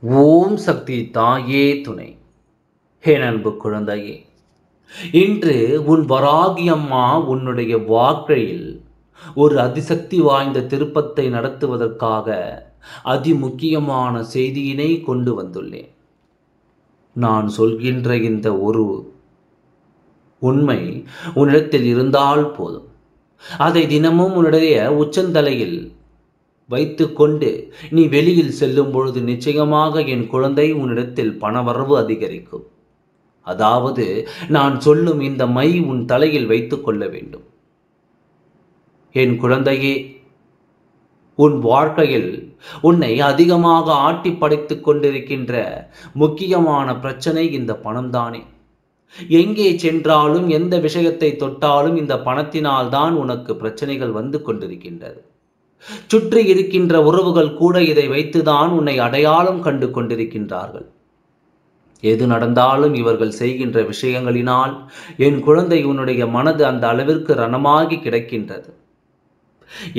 ஓம் சக்தி தாயே துணை. என் அன்பு குழந்தையே, இன்று உன் வராகி அம்மா உன்னுடைய வாழ்க்கையில் ஒரு அதிசக்தி வாய்ந்த திருப்பத்தை நடத்துவதற்காக அதிமுக்கியமான செய்தியினை கொண்டு வந்துள்ளேன். நான் சொல்கின்ற இந்த ஒரு உண்மை உன்னிடத்தில் இருந்தால் போதும். அதை தினமும் உன்னுடைய உச்சந்தலையில் வைத்து கொண்டு நீ வெளியில் செல்லும் பொழுது நிச்சயமாக என் குழந்தை உன்னிடத்தில் பணவரவு அதிகரிக்கும். அதாவது நான் சொல்லும் இந்த மை உன் தலையில் வைத்துக் கொள்ள வேண்டும். என் குழந்தையே, உன் வாழ்க்கையில் உன்னை அதிகமாக ஆட்டி படைத்துக் கொண்டிருக்கின்ற முக்கியமான பிரச்சனை இந்த பணம்தானே. எங்கே சென்றாலும் எந்த விஷயத்தை தொட்டாலும் இந்த பணத்தினால் தான் உனக்கு பிரச்சனைகள் வந்து கொண்டிருக்கின்றது. சுற்றி இருக்கின்ற உறவுகள் கூட இதை வைத்துதான் உன்னை அடையாளம் கண்டு கொண்டிருக்கின்றார்கள். எது நடந்தாலும் இவர்கள் செய்கின்ற விஷயங்களினால் என் குழந்தை உன்னுடைய மனது அந்த அளவிற்கு ரணமாகி கிடக்கின்றது.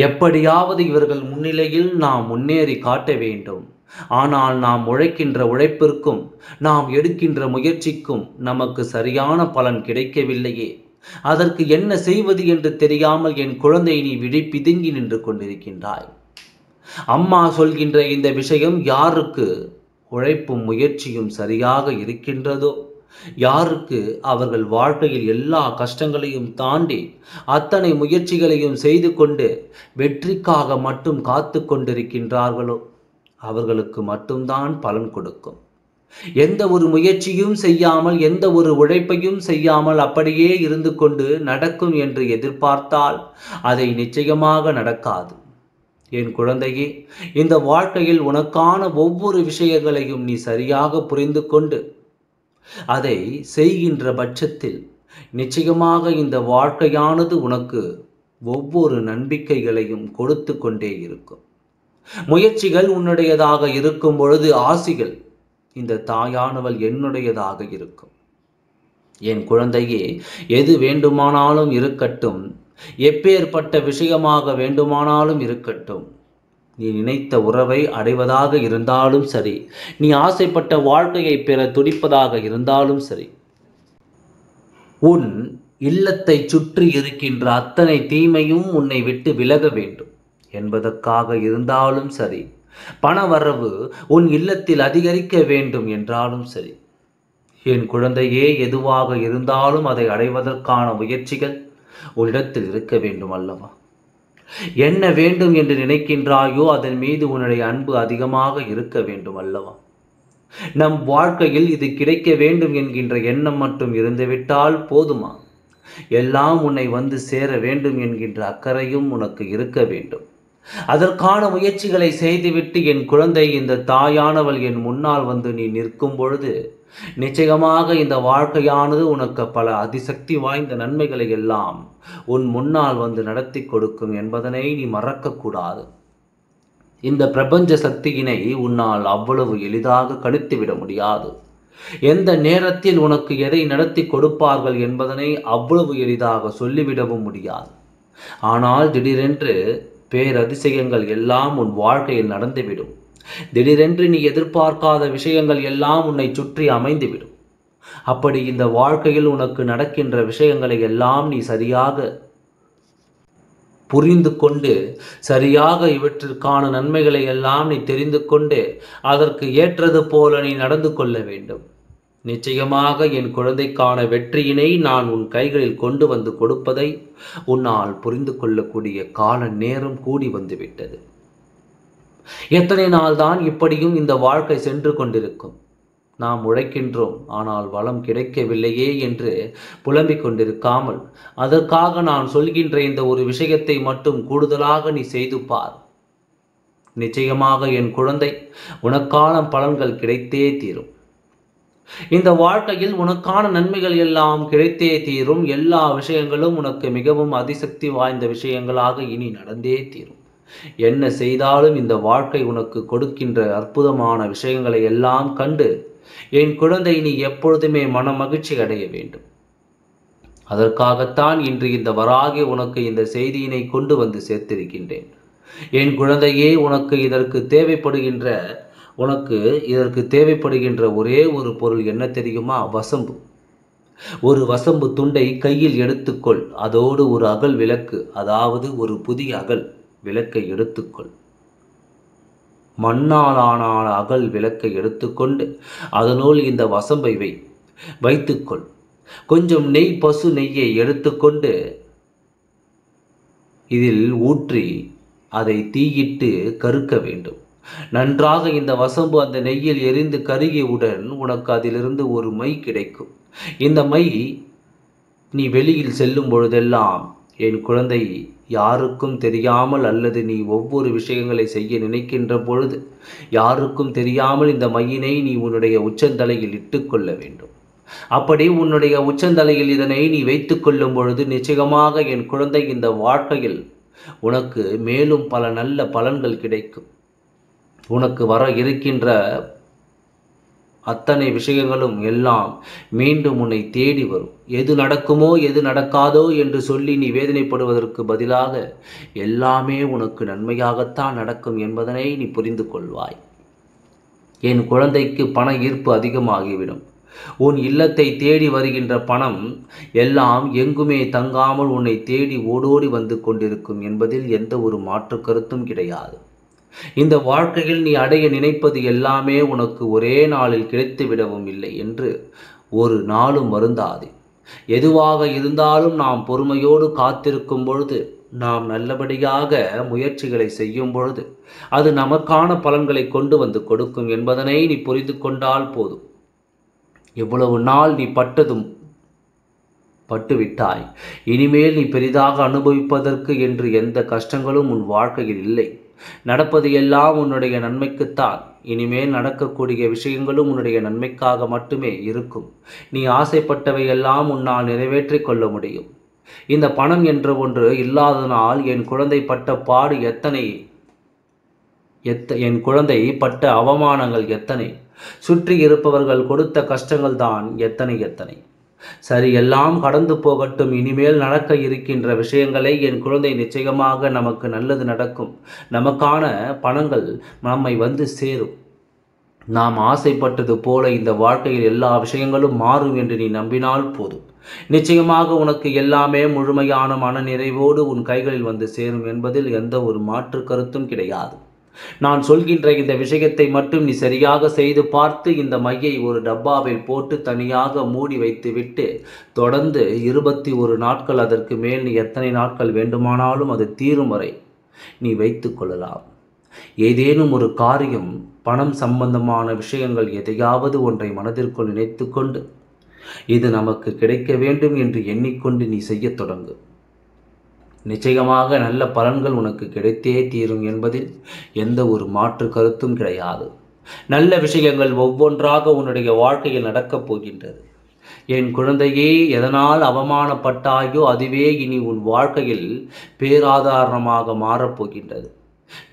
எப்படியாவது இவர்கள் முன்னிலையில் நாம் முன்னேறி காட்ட வேண்டும். ஆனால் நாம் உழைக்கின்ற உழைப்பிற்கும் நாம் எடுக்கின்ற முயற்சிக்கும் நமக்கு சரியான பலன் கிடைக்கவில்லையே. அதற்கு என்ன செய்வது என்று தெரியாமல் என் குழந்தை நீ விழி பிதுங்கி நின்று கொண்டிருக்கின்றாய். அம்மா சொல்கின்ற இந்த விஷயம் யாருக்கு உழைப்பும் முயற்சியும் சரியாக இருக்கின்றதோ, யாருக்கு அவர்கள் வாழ்க்கையில் எல்லா கஷ்டங்களையும் தாண்டி அத்தனை முயற்சிகளையும் செய்து கொண்டு வெற்றிக்காக மட்டும் காத்து கொண்டிருக்கின்றார்களோ அவர்களுக்கு மட்டும்தான் பலன் கொடுக்கும். எந்த ஒரு முயற்சியும் செய்யாமல் எந்த ஒரு உழைப்பையும் செய்யாமல் அப்படியே இருந்து கொண்டு நடக்கும் என்று எதிர்பார்த்தால் அதை நிச்சயமாக நடக்காது. என் குழந்தையே, இந்த வாழ்க்கையில் உனக்கான ஒவ்வொரு விஷயங்களையும் நீ சரியாக புரிந்து கொண்டு அதை செய்கின்ற பட்சத்தில் நிச்சயமாக இந்த வாழ்க்கையானது உனக்கு ஒவ்வொரு நம்பிக்கைகளையும் கொடுத்து கொண்டே இருக்கும். முயற்சிகள் உன்னுடையதாக இருக்கும் பொழுது ஆசிகள் இந்த தாயானவள் என்னுடையதாக இருக்கும். என் குழந்தையே, எது வேண்டுமானாலும் இருக்கட்டும், எப்பேற்பட்ட விஷயமாக வேண்டுமானாலும் இருக்கட்டும், நீ நினைத்த உறவை அடைவதாக இருந்தாலும் சரி, நீ ஆசைப்பட்ட வாழ்க்கையை பெற துடிப்பதாக இருந்தாலும் சரி, உன் இல்லத்தை சுற்றி இருக்கின்ற அத்தனை தீமையும் உன்னை விட்டு விலக வேண்டும் என்பதற்காக இருந்தாலும் சரி, பணவரவு உன் இல்லத்தில் அதிகரிக்க வேண்டும் என்றாலும் சரி, என் குழந்தையே, எதுவாக இருந்தாலும் அதை அடைவதற்கான முயற்சிகள் உன்னிடத்தில் இருக்க வேண்டும் அல்லவா? என்ன வேண்டும் என்று நினைக்கின்றாயோ அதன் மீது உன்னுடைய அன்பு அதிகமாக இருக்க வேண்டும் அல்லவா? நம் வாழ்க்கையில் இது கிடைக்க வேண்டும் என்கின்ற எண்ணம் மட்டும் இருந்துவிட்டால் போதுமா? எல்லாம் உன்னை வந்து சேர வேண்டும் என்கின்ற அக்கறையும் உனக்கு இருக்க வேண்டும். அதற்கான முயற்சிகளை செய்துவிட்டு என் குழந்தை, இந்த தாயானவள் என் முன்னால் வந்து நீ நிற்கும் பொழுது நிச்சயமாக இந்த வாழ்க்கையானது உனக்கு பல அதிசக்தி வாய்ந்த நன்மைகளை எல்லாம் உன் முன்னால் வந்து நடத்தி கொடுக்கும் என்பதனை நீ மறக்கக்கூடாது. இந்த பிரபஞ்ச சக்தியினை உன்னால் அவ்வளவு எளிதாக கணித்துவிட முடியாது. எந்த நேரத்தில் உனக்கு எதை நடத்தி கொடுப்பார்கள் என்பதனை அவ்வளவு எளிதாக சொல்லிவிடவும் முடியாது. ஆனால் திடீரென்று பேரதிசயங்கள் எல்லாம் உன் வாழ்க்கையில் நடந்துவிடும். திடீரென்று நீ எதிர்பார்க்காத விஷயங்கள் எல்லாம் உன்னை சுற்றி அமைந்துவிடும். அப்படி இந்த வாழ்க்கையில் உனக்கு நடக்கின்ற விஷயங்களை எல்லாம் நீ சரியாக புரிந்து கொண்டு, சரியாக இவற்றிற்கான நன்மைகளை எல்லாம் நீ தெரிந்து கொண்டு அதற்கு ஏற்றது போல நீ நடந்து கொள்ள வேண்டும். நிச்சயமாக என் குழந்தைக்கான வெற்றியினை நான் உன் கைகளில் கொண்டு வந்து கொடுப்பதை உன்னால் புரிந்து கொள்ளக்கூடிய கால நேரம் கூடி வந்துவிட்டது. எத்தனை நாள் தான் இப்படியும் இந்த வாழ்க்கை சென்று கொண்டிருக்கும்? நாம் உழைக்கின்றோம், ஆனால் வளம் கிடைக்கவில்லையே என்று புலம்பிக் கொண்டிருக்காமல் அதற்காக நான் சொல்கின்ற இந்த ஒரு விஷயத்தை மட்டும் கூடுதலாக நீ செய்து பார். நிச்சயமாக என் குழந்தை, உனக்கான பலன்கள் கிடைத்தே தீரும். இந்த வாழ்க்கையில் உனக்கான நன்மைகள் எல்லாம் கிடைத்தே தீரும். எல்லா விஷயங்களும் உனக்கு மிகவும் அதிசக்தி வாய்ந்த விஷயங்களாக இனி நடந்தே தீரும். என்ன செய்தாலும் இந்த வாழ்க்கை உனக்கு கொடுக்கின்ற அற்புதமான விஷயங்களை எல்லாம் கண்டு என் குழந்தை நீ எப்பொழுதுமே மன மகிழ்ச்சி அடைய வேண்டும். அதற்காகத்தான் இன்று இந்த வராகி உனக்கு இந்த செய்தியினை கொண்டு வந்து சேர்த்திருக்கின்றேன். என் குழந்தையே, உனக்கு இதற்கு தேவைப்படுகின்ற உனக்கு இதற்கு தேவைப்படுகின்ற ஒரே ஒரு பொருள் என்ன தெரியுமா? வசம்பு. ஒரு வசம்பு துண்டை கையில் எடுத்துக்கொள். அதோடு ஒரு அகல் விளக்கு, அதாவது ஒரு புதிய அகல் விளக்கை எடுத்துக்கொள். மண்ணாலான அகல் விளக்கை எடுத்துக்கொண்டு அதனுள் இந்த வசம்பை வைத்துக்கொள். கொஞ்சம் நெய், பசு நெய்யை எடுத்துக்கொண்டு இதில் ஊற்றி அதை தீயிட்டு கருக்க வேண்டும். நன்றாக இந்த வசம்பு அந்த நெய்யில் எரிந்து கருகியவுடன் உனக்கு அதிலிருந்து ஒரு மை கிடைக்கும். இந்த மை நீ வெளியில் செல்லும் பொழுதெல்லாம், என் குழந்தை, யாருக்கும் தெரியாமல், அல்லது நீ ஒவ்வொரு விஷயங்களை செய்ய நினைக்கின்ற பொழுது யாருக்கும் தெரியாமல் இந்த மையினை நீ உன்னுடைய உச்சந்தலையில் இட்டுக்கொள்ள வேண்டும். அப்படி உன்னுடைய உச்சந்தலையில் இதனை நீ வைத்து கொள்ளும் பொழுது நிச்சயமாக என் குழந்தை, இந்த வாழ்க்கையில் உனக்கு மேலும் பல நல்ல பலன்கள் கிடைக்கும். உனக்கு வர இருக்கின்ற அத்தனை விஷயங்களும் எல்லாம் மீண்டும் உன்னை தேடி வரும். எது நடக்குமோ எது நடக்காதோ என்று சொல்லி நீ வேதனைப்படுவதற்கு பதிலாக எல்லாமே உனக்கு நன்மையாகத்தான் நடக்கும் என்பதனை நீ புரிந்து கொள்வாய். என் குழந்தைக்கு பண ஈர்ப்பு அதிகமாகிவிடும். உன் இல்லத்தை தேடி வருகின்ற பணம் எல்லாம் எங்குமே தங்காமல் உன்னை தேடி ஓடோடி வந்து கொண்டிருக்கும் என்பதில் எந்த ஒரு மாற்று கருத்தும் கிடையாது. இந்த வாழ்க்கையில் நீ அடைய நினைப்பது எல்லாமே உனக்கு ஒரே நாளில் கிடைத்து விடவும் இல்லை என்று ஒரு நாளும் வருந்தாதே. எதுவாக இருந்தாலும் நாம் பொறுமையோடு காத்திருக்கும் பொழுது, நாம் நல்லபடியாக முயற்சிகளை செய்யும் பொழுது அது நமக்கான பலன்களை கொண்டு வந்து கொடுக்கும் என்பதனை நீ புரிந்து கொண்டால் போதும். எவ்வளவு நாள் நீ பட்டுவிட்டாய். இனிமேல் நீ பெரிதாக அனுபவிப்பதற்கு என்று எந்த கஷ்டங்களும் உன் வாழ்க்கையில் இல்லை. நடப்பது எல்லாம் உன்னுடைய நன்மைக்குத்தான். இனிமேல் நடக்கக்கூடிய விஷயங்களும் உன்னுடைய நன்மைக்காக மட்டுமே இருக்கும். நீ ஆசைப்பட்டவை எல்லாம் உன்னால் நிறைவேற்றி கொள்ள முடியும். இந்த பணம் என்ற ஒன்று இல்லாததனால் என் குழந்தை பட்ட பாடு எத்தனை, என் குழந்தை பட்ட அவமானங்கள் எத்தனை, சுற்றி இருப்பவர்கள் கொடுத்த கஷ்டங்கள் தான் எத்தனை. சரி, எல்லாம் கடந்து போகட்டும். இனிமேல் நடக்க இருக்கின்ற விஷயங்களை என் குழந்தை, நிச்சயமாக நமக்கு நல்லது நடக்கும். நமக்கான பணங்கள் நம்மை வந்து சேரும். நாம் ஆசைப்பட்டது போல இந்த வாழ்க்கையில் எல்லா விஷயங்களும் மாறும் என்று நீ நம்பினால் போதும். நிச்சயமாக உனக்கு எல்லாமே முழுமையான மன நிறைவோடு உன் கைகளில் வந்து சேரும் என்பதில் எந்த ஒரு மாற்று கருத்தும் கிடையாது. நான் சொல்கின்ற இந்த விஷயத்தை மட்டும் நீ சரியாக செய்து பார்த்து இந்த மையை ஒரு டப்பாவில் போட்டு தனியாக மூடி வைத்துவிட்டு தொடர்ந்து 21 நாட்கள், அதற்கு மேல் நீ எத்தனை நாட்கள் வேண்டுமானாலும் அது தீரும் வரை நீ வைத்து கொள்ளலாம். ஏதேனும் ஒரு காரியம், பணம் சம்பந்தமான விஷயங்கள் எதையாவது ஒன்றை மனதிற்குள் நினைத்து கொண்டு இது நமக்கு கிடைக்க வேண்டும் என்று எண்ணிக்கொண்டு நீ செய்ய தொடங்கு. நிச்சயமாக நல்ல பலன்கள் உனக்கு கிடைத்தே தீரும் என்பதில் எந்த ஒரு மாற்று கருத்தும் கிடையாது. நல்ல விஷயங்கள் ஒவ்வொன்றாக உன்னுடைய வாழ்க்கையில் நடக்கப் போகின்றது. என் குழந்தையே, எதனால் அவமானப்பட்டாயோ அதுவே இனி உன் வாழ்க்கையில் பேராதாரணமாக மாறப்போகின்றது.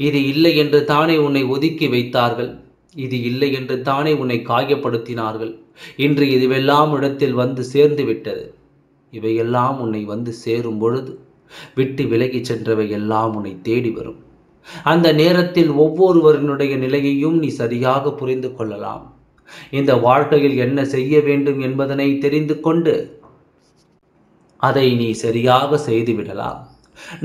இது இல்லை என்று தானே உன்னை ஒதுக்கி வைத்தார்கள். இது இல்லை என்று தானே உன்னை காயப்படுத்தினார்கள். இன்று இதுவெல்லாம் இடத்தில் வந்து சேர்ந்து விட்டது. இவையெல்லாம் உன்னை வந்து சேரும் பொழுது விட்டு விலகி சென்றவை எல்லாம் உன்னை தேடி வரும். அந்த நேரத்தில் ஒவ்வொருவரினுடைய நிலையையும் நீ சரியாக புரிந்து கொள்ளலாம். இந்த வாழ்க்கையில் என்ன செய்ய வேண்டும் என்பதனை தெரிந்து கொண்டு அதை நீ சரியாக செய்துவிடலாம்.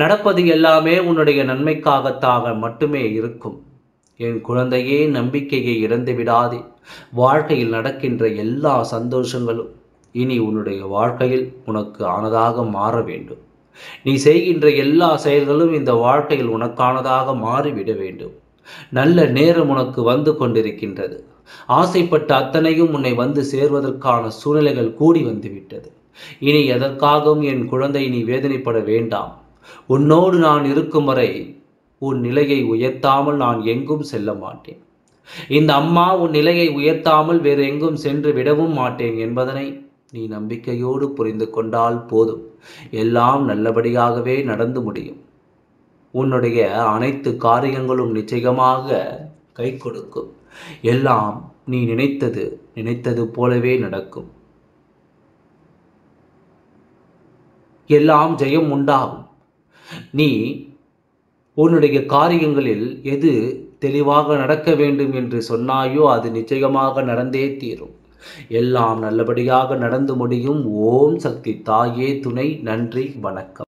நடப்பது எல்லாமே உன்னுடைய நன்மைக்காகத்தாக மட்டுமே இருக்கும். என் குழந்தையே, நம்பிக்கையை இழந்து விடாதே. வாழ்க்கையில் நடக்கின்ற எல்லா சந்தோஷங்களும் இனி உன்னுடைய வாழ்க்கையில் உனக்கு ஆனதாக மாற வேண்டும். நீ செய்கின்ற எல்லா செயல்களும் இந்த வாழ்க்கையில் உனக்கானதாக மாறிவிட வேண்டும். நல்ல நேரம் உனக்கு வந்து கொண்டிருக்கின்றது. ஆசைப்பட்ட அத்தனையும் உன்னை வந்து சேர்வதற்கான சூழ்நிலைகள் கூடி வந்துவிட்டது. இனி எதற்காகவும் என் குழந்தை நீ வேதனைப்பட வேண்டாம். உன்னோடு நான் இருக்கும் வரை உன் நிலையை உயர்த்தாமல் நான் எங்கும் செல்ல மாட்டேன். இந்த அம்மா உன் நிலையை உயர்த்தாமல் வேறு எங்கும் சென்று விடவும் மாட்டேன் என்பதனை நீ நம்பிக்கையோடு புரிந்து கொண்டால் போதும். எல்லாம் நல்லபடியாகவே நடந்து முடியும். உன்னுடைய அனைத்து காரியங்களும் நிச்சயமாக கை கொடுக்கும். எல்லாம் நீ நினைத்தது போலவே நடக்கும். எல்லாம் ஜெயம் உண்டாகும். நீ உன்னுடைய காரியங்களில் எது தெளிவாக நடக்க வேண்டும் என்று சொன்னாயோ அது நிச்சயமாக நடந்தே தீரும். எல்லாம் நல்லபடியாக நடந்து முடியும். ஓம் சக்தி தாயே துணை. நன்றி, வணக்கம்.